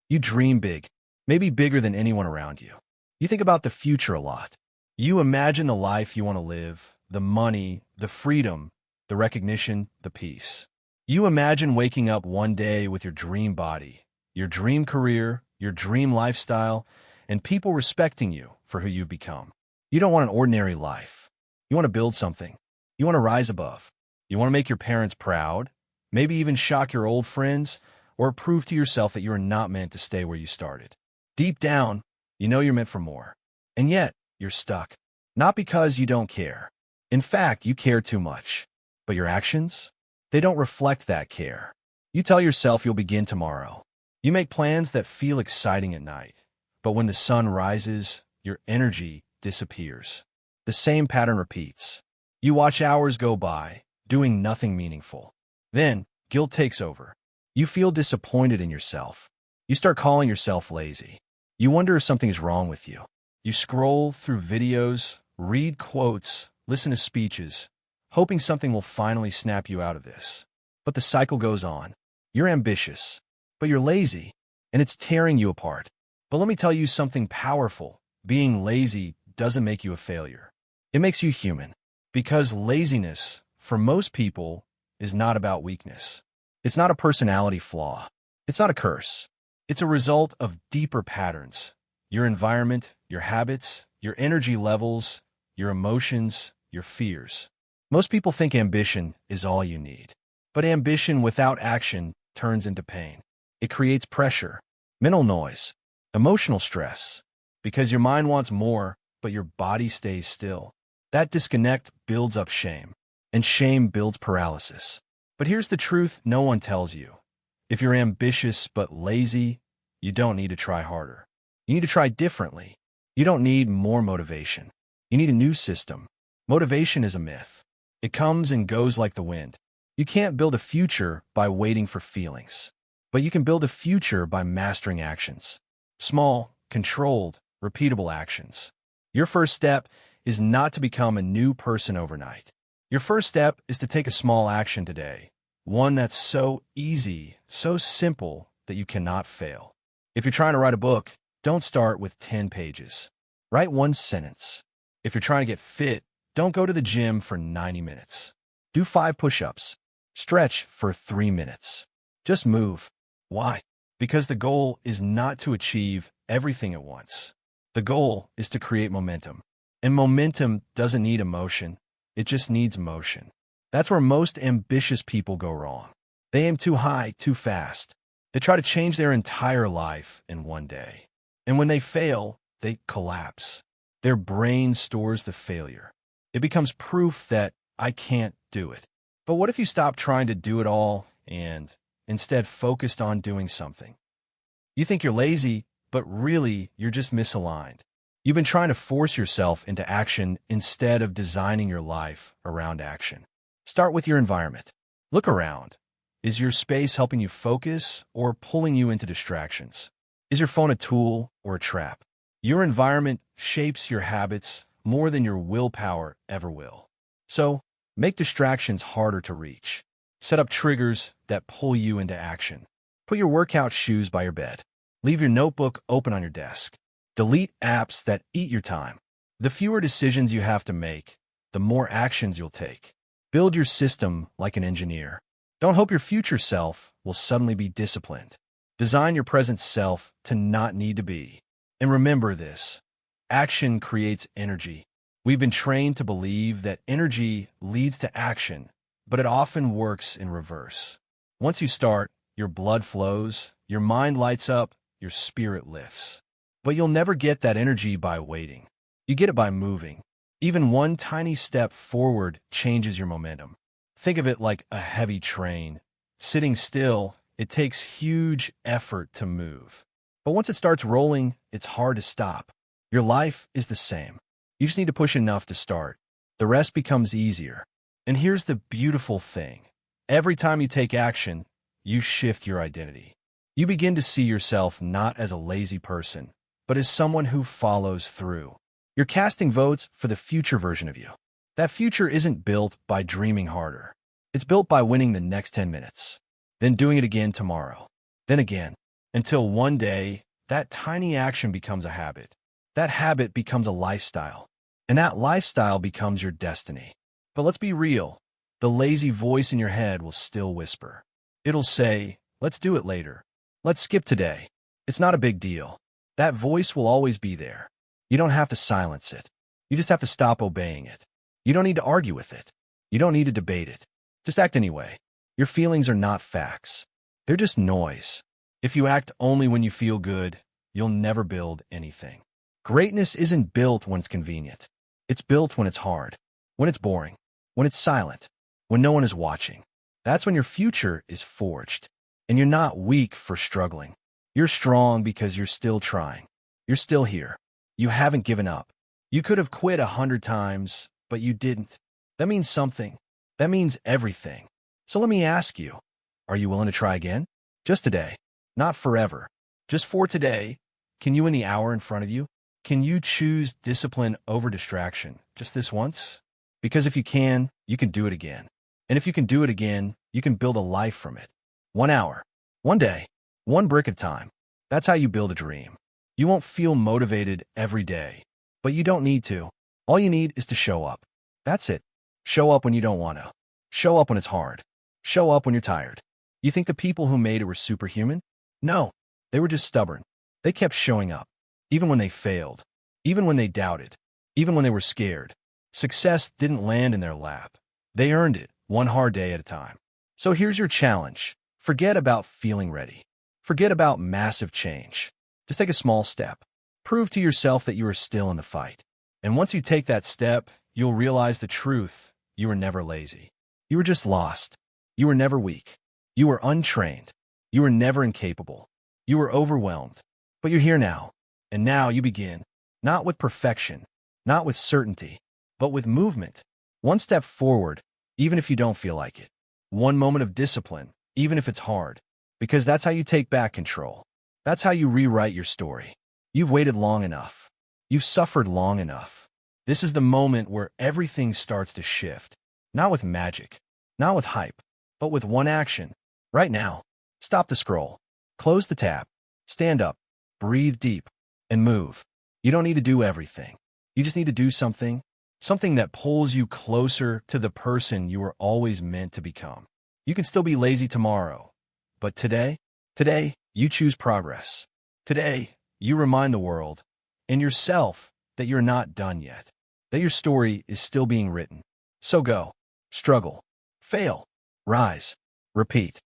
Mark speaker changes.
Speaker 1: You dream big, maybe bigger than anyone around you. You think about the future a lot. You imagine the life you want to live, the money, the freedom, the recognition, the peace. You imagine waking up one day with your dream body, your dream career, your dream lifestyle, and people respecting you for who you've become. You don't want an ordinary life. You want to build something. You want to rise above. You want to make your parents proud, maybe even shock your old friends, or prove to yourself that you are not meant to stay where you started. Deep down, you know you're meant for more. And yet, you're stuck. Not because you don't care. In fact, you care too much. But your actions? They don't reflect that care. You tell yourself you'll begin tomorrow. You make plans that feel exciting at night. But when the sun rises, your energy disappears. The same pattern repeats. You watch hours go by, doing nothing meaningful. Then, guilt takes over. You feel disappointed in yourself. You start calling yourself lazy. You wonder if something is wrong with you. You scroll through videos, read quotes, listen to speeches, hoping something will finally snap you out of this. But the cycle goes on. You're ambitious, but you're lazy, and it's tearing you apart. But let me tell you something powerful. Being lazy doesn't make you a failure. It makes you human. Because laziness, for most people, is not about weakness. It's not a personality flaw. It's not a curse. It's a result of deeper patterns. Your environment, your habits, your energy levels, your emotions, your fears. Most people think ambition is all you need. But ambition without action turns into pain. It creates pressure, mental noise, emotional stress, because your mind wants more, but your body stays still. That disconnect builds up shame, and shame builds paralysis. But here's the truth no one tells you. If you're ambitious but lazy, you don't need to try harder. You need to try differently. You don't need more motivation. You need a new system. Motivation is a myth. It comes and goes like the wind. You can't build a future by waiting for feelings. But you can build a future by mastering actions. Small, controlled, repeatable actions. Your first step is not to become a new person overnight. Your first step is to take a small action today. One that's so easy, so simple that you cannot fail. If you're trying to write a book, don't start with 10 pages. Write one sentence. If you're trying to get fit, don't go to the gym for 90 minutes. Do 5 push-ups. Stretch for 3 minutes. Just move. Why? Because the goal is not to achieve everything at once. The goal is to create momentum. And momentum doesn't need emotion. It just needs motion. That's where most ambitious people go wrong. They aim too high, too fast. They try to change their entire life in one day. And when they fail, they collapse. Their brain stores the failure. It becomes proof that I can't do it. But what if you stop trying to do it all and instead focused on doing something? You think you're lazy, but really you're just misaligned. You've been trying to force yourself into action instead of designing your life around action. Start with your environment. Look around. Is your space helping you focus or pulling you into distractions? Is your phone a tool or a trap? Your environment shapes your habits more than your willpower ever will. So, make distractions harder to reach. Set up triggers that pull you into action. Put your workout shoes by your bed. Leave your notebook open on your desk. Delete apps that eat your time. The fewer decisions you have to make, the more actions you'll take. Build your system like an engineer. Don't hope your future self will suddenly be disciplined. Design your present self to not need to be. And remember this, action creates energy. We've been trained to believe that energy leads to action, but it often works in reverse. Once you start, your blood flows, your mind lights up, your spirit lifts. But you'll never get that energy by waiting. You get it by moving. Even one tiny step forward changes your momentum. Think of it like a heavy train. Sitting still, it takes huge effort to move. But once it starts rolling, it's hard to stop. Your life is the same. You just need to push enough to start. The rest becomes easier. And here's the beautiful thing. Every time you take action, you shift your identity. You begin to see yourself not as a lazy person, but as someone who follows through. You're casting votes for the future version of you. That future isn't built by dreaming harder. It's built by winning the next 10 minutes, then doing it again tomorrow, then again. Until one day, that tiny action becomes a habit. That habit becomes a lifestyle. And that lifestyle becomes your destiny. But let's be real. The lazy voice in your head will still whisper. It'll say, let's do it later. Let's skip today. It's not a big deal. That voice will always be there. You don't have to silence it. You just have to stop obeying it. You don't need to argue with it. You don't need to debate it. Just act anyway. Your feelings are not facts. They're just noise. If you act only when you feel good, you'll never build anything. Greatness isn't built when it's convenient. It's built when it's hard, when it's boring, when it's silent, when no one is watching. That's when your future is forged. And you're not weak for struggling. You're strong because you're still trying. You're still here. You haven't given up. You could have quit 100 times, but you didn't. That means something. That means everything. So let me ask you, are you willing to try again? Just today. Not forever. Just for today. Can you in the hour in front of you? Can you choose discipline over distraction just this once? Because if you can do it again. And if you can do it again, you can build a life from it. 1 hour, 1 day, 1 brick at a time. That's how you build a dream. You won't feel motivated every day, but you don't need to. All you need is to show up. That's it. Show up when you don't want to. Show up when it's hard. Show up when you're tired. You think the people who made it were superhuman? No, they were just stubborn. They kept showing up, even when they failed, even when they doubted, even when they were scared. Success didn't land in their lap. They earned it, one hard day at a time. So here's your challenge. Forget about feeling ready. Forget about massive change. Just take a small step. Prove to yourself that you are still in the fight. And once you take that step, you'll realize the truth. You were never lazy. You were just lost. You were never weak. You were untrained. You were never incapable. You were overwhelmed. But you're here now. And now you begin. Not with perfection, not with certainty, but with movement. 1 step forward, even if you don't feel like it. 1 moment of discipline, even if it's hard. Because that's how you take back control. That's how you rewrite your story. You've waited long enough. You've suffered long enough. This is the moment where everything starts to shift. Not with magic, not with hype, but with one action. Right now. Stop the scroll. Close the tab. Stand up. Breathe deep. And move. You don't need to do everything. You just need to do something. Something that pulls you closer to the person you were always meant to become. You can still be lazy tomorrow. But today, you choose progress. Today, you remind the world and yourself that you're not done yet. That your story is still being written. So go. Struggle. Fail. Rise. Repeat.